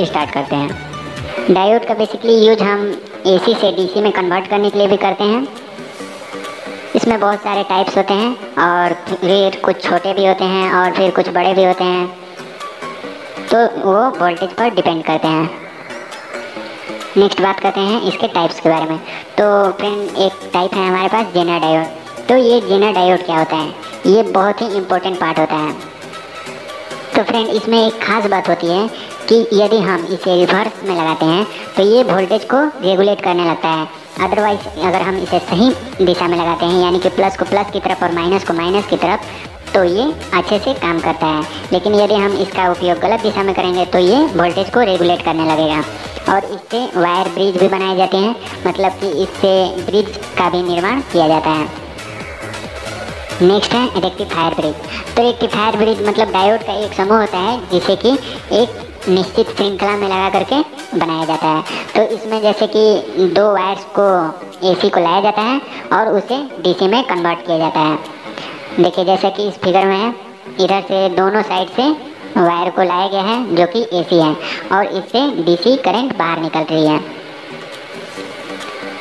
Start करते हैं। Diode का बेसिकली यूज हम एसी से डीसी में कन्वर्ट करने के लिए भी करते हैं। इसमें बहुत सारे टाइप्स होते हैं और फिर कुछ छोटे भी होते हैं और फिर कुछ बड़े भी होते हैं, तो वो वोल्टेज पर डिपेंड करते हैं। नेक्स्ट बात करते हैं इसके टाइप्स के बारे में। तो फ्रेंड एक टाइप है हमारे पास जेनर डायोड। तो ये जेनर डायोड क्या होता है, ये बहुत ही इम्पोर्टेंट पार्ट होता है। तो फ्रेंड इसमें एक खास बात होती है कि यदि हम इसे रिवर्स में लगाते हैं तो ये वोल्टेज को रेगुलेट करने लगता है। अदरवाइज अगर हम इसे सही दिशा में लगाते हैं, यानी कि प्लस को प्लस की तरफ और माइनस को माइनस की तरफ, तो ये अच्छे से काम करता है। लेकिन यदि हम इसका उपयोग गलत दिशा में करेंगे तो ये वोल्टेज को रेगुलेट करने लगेगा। और इससे वायर ब्रिज भी बनाए जाते हैं, मतलब कि इससे ब्रिज का भी निर्माण किया जाता है। नेक्स्ट है रेक्टिफायर ब्रिज। तो रेक्टिफायर ब्रिज मतलब डायोड का एक समूह होता है जिसे कि एक निश्चित श्रृंखला में लगा करके बनाया जाता है। तो इसमें जैसे कि दो वायर्स को एसी को लाया जाता है और उसे डीसी में कन्वर्ट किया जाता है। देखिए जैसे कि इस फिगर में है, इधर से दोनों साइड से वायर को लाया गया है जो कि एसी है और इससे डीसी करंट बाहर निकल रही है।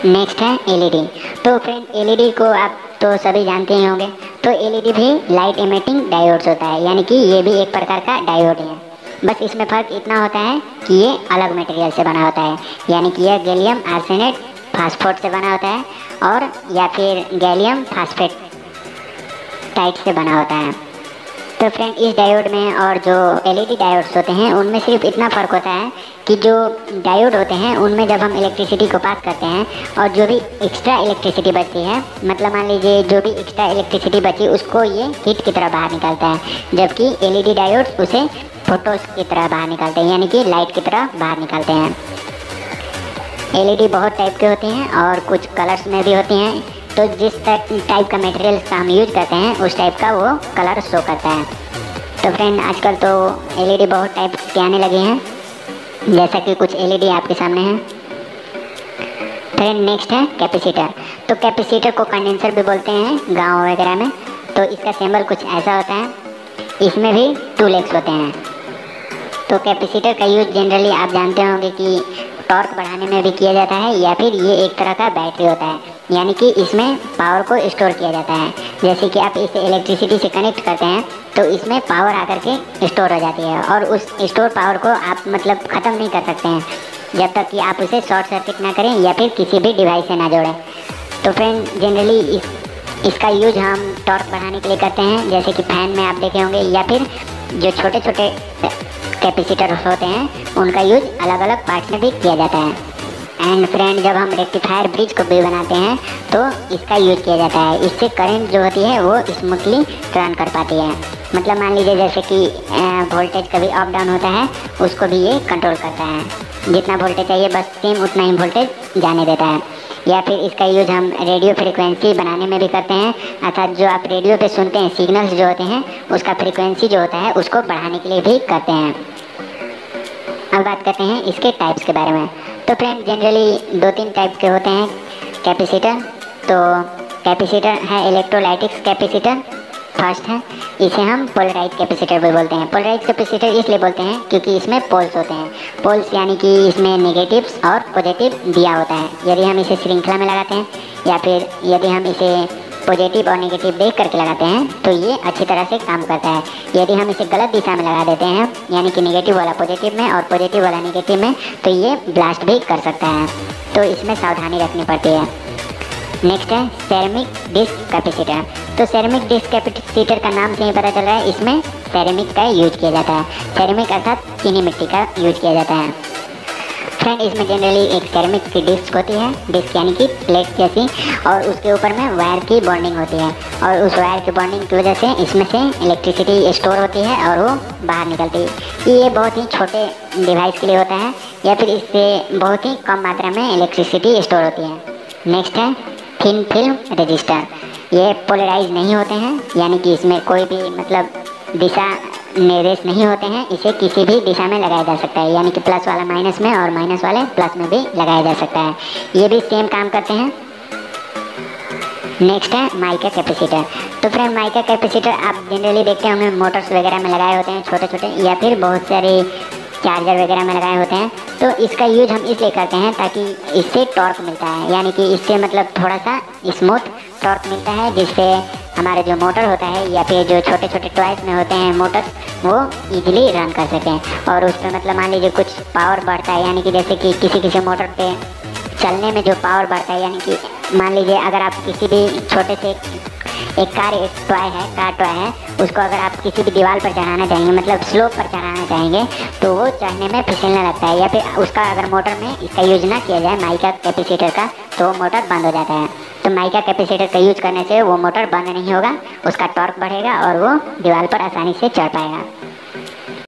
नेक्स्ट है एलईडी। तो फ्रेंड एलईडी को आप तो सभी जानते ही होंगे। तो एलईडी भी लाइट एमिटिंग डायोड्स होता है, यानी कि ये भी एक प्रकार का डायोड है। बस इसमें फ़र्क इतना होता है कि ये अलग मटेरियल से बना होता है, यानी कि यह गैलियम आर्सेनेट फास्फोट से बना होता है और या फिर गैलियम फास्फेट टाइट से बना होता है। तो फ्रेंड इस डायोड में और जो एलईडी डायोड्स होते हैं उनमें सिर्फ इतना फ़र्क होता है कि जो डायोड होते हैं उनमें जब हम इलेक्ट्रिसिटी को पास करते हैं और जो भी एक्स्ट्रा इलेक्ट्रिसिटी बचती है, मतलब मान लीजिए जो भी एक्स्ट्रा इलेक्ट्रिसिटी बची उसको ये हीट की तरह बाहर निकालता है, जबकि एलईडी डायोड्स उसे फोटोस की तरह बाहर निकालते हैं, यानी कि लाइट की तरह बाहर निकालते हैं। एलईडी बहुत टाइप के होते हैं और कुछ कलर्स में भी होती हैं। तो जिस टाइप का मटेरियल का हम यूज करते हैं उस टाइप का वो कलर शो करता है। तो फ्रेंड आजकल तो एलईडी बहुत टाइप के आने लगे हैं, जैसा कि कुछ एलईडी आपके सामने है। फ्रेंड नेक्स्ट है कैपेसिटर। तो कैपेसिटर को कंडेंसर भी बोलते हैं गाँव वगैरह में। तो इसका सिंबल कुछ ऐसा होता है, इसमें भी 2 लेग्स होते हैं। तो कैपेसिटर का यूज जनरली आप जानते होंगे कि टॉर्क बढ़ाने में भी किया जाता है, या फिर ये एक तरह का बैटरी होता है, यानी कि इसमें पावर को स्टोर किया जाता है। जैसे कि आप इसे इलेक्ट्रिसिटी से कनेक्ट करते हैं तो इसमें पावर आकर के स्टोर हो जाती है और उस स्टोर पावर को आप मतलब ख़त्म नहीं कर सकते हैं जब तक कि आप उसे शॉर्ट सर्किट ना करें या फिर किसी भी डिवाइस से ना जोड़ें। तो फ्रेंड जनरली इसका यूज हम टॉर्क बढ़ाने के लिए करते हैं, जैसे कि फैन में आप देखे होंगे, या फिर जो छोटे छोटे कैपेसिटर होते हैं उनका यूज अलग अलग पार्ट्स में भी किया जाता है। एंड फ्रेंड जब हम रेक्टिफायर ब्रिज को भी बनाते हैं तो इसका यूज किया जाता है। इससे करंट जो होती है वो स्मूथली टर्न कर पाती है। मतलब मान लीजिए जैसे कि वोल्टेज कभी अप डाउन होता है उसको भी ये कंट्रोल करता है, जितना वोल्टेज चाहिए बस सेम उतना ही वोल्टेज जाने देता है। या फिर इसका यूज हम रेडियो फ्रिक्वेंसी बनाने में भी करते हैं, अर्थात जो आप रेडियो पे सुनते हैं सिग्नल्स जो होते हैं उसका फ्रिक्वेंसी जो होता है उसको बढ़ाने के लिए भी करते हैं। अब बात करते हैं इसके टाइप्स के बारे में। तो फ्रेंड जनरली 2-3 टाइप के होते हैं कैपेसिटर। तो कैपेसिटर है इलेक्ट्रोलाइटिक्स कैपेसिटर, फर्स्ट है। इसे हम पोलराइज कैपेसिटर भी बोलते हैं। पोलराइज कैपेसिटर इसलिए बोलते हैं क्योंकि इसमें पोल्स होते हैं। पोल्स यानी कि इसमें नेगेटिव्स और पॉजिटिव दिया होता है। यदि हम इसे श्रृंखला में लगाते हैं या फिर यदि हम इसे पॉजिटिव और नेगेटिव देख करके लगाते हैं तो ये अच्छी तरह से काम करता है। यदि हम इसे गलत दिशा में लगा देते हैं, यानी कि नेगेटिव वाला पॉजिटिव में और पॉजिटिव वाला नेगेटिव में, तो ये ब्लास्ट भी कर सकता है। तो इसमें सावधानी रखनी पड़ती है। नेक्स्ट है सेरेमिक डिस्क कैपेसिटर। तो सेरेमिक डिस्क कैपेसिटर का नाम से ही पता चल रहा है इसमें सेरेमिक का यूज किया जाता है। सेरेमिक अर्थात चीनी मिट्टी का यूज किया जाता है। फ्रेंड इसमें जनरली एक सेरेमिक की डिस्क होती है, डिस्क यानी कि प्लेट जैसी, और उसके ऊपर में वायर की बॉन्डिंग होती है और उस वायर की बॉन्डिंग की वजह से इसमें से इलेक्ट्रिसिटी स्टोर होती है और वो बाहर निकलती है। ये बहुत ही छोटे डिवाइस के लिए होता है या फिर इससे बहुत ही कम मात्रा में इलेक्ट्रिसिटी स्टोर होती है। नेक्स्ट है थिन फिल्म रजिस्टर। ये पोलराइज नहीं होते हैं, यानी कि इसमें कोई भी मतलब दिशा निर्देश नहीं होते हैं। इसे किसी भी दिशा में लगाया जा सकता है, यानी कि प्लस वाला माइनस में और माइनस वाले प्लस में भी लगाया जा सकता है। ये भी सेम काम करते हैं। नेक्स्ट है माइका कैपेसिटर। तो फ्रेंड माइका कैपेसिटर आप जनरली देखते होंगे मोटर्स वगैरह में लगाए होते हैं छोटे छोटे, या फिर बहुत सारे चार्जर वगैरह में लगाए होते हैं। तो इसका यूज हम इसलिए करते हैं ताकि इससे टॉर्क मिलता है, यानी कि इससे मतलब थोड़ा सा स्मूथ टॉर्क मिलता है, जिससे हमारे जो मोटर होता है या फिर जो छोटे छोटे टॉयज में होते हैं मोटर, वो इजीली रन कर सकें। और उस पर मतलब मान लीजिए कुछ पावर बढ़ता है, यानी कि जैसे कि किसी मोटर पे चलने में जो पावर बढ़ता है, यानी कि मान लीजिए अगर आप किसी भी छोटे से एक कार टॉय है, उसको अगर आप किसी भी दीवार पर चढ़ाना चाहेंगे, मतलब स्लोप पर चढ़ाना चाहेंगे, तो वो चढ़ने में फिसलने लगता है। या फिर उसका अगर मोटर में इसका यूज ना किया जाए माइका कैपेसिटर का, तो वो मोटर बंद हो जाता है। तो माइका कैपेसिटर का यूज करने से वो मोटर बंद नहीं होगा, उसका टॉर्क बढ़ेगा और वो दीवार पर आसानी से चढ़ पाएगा।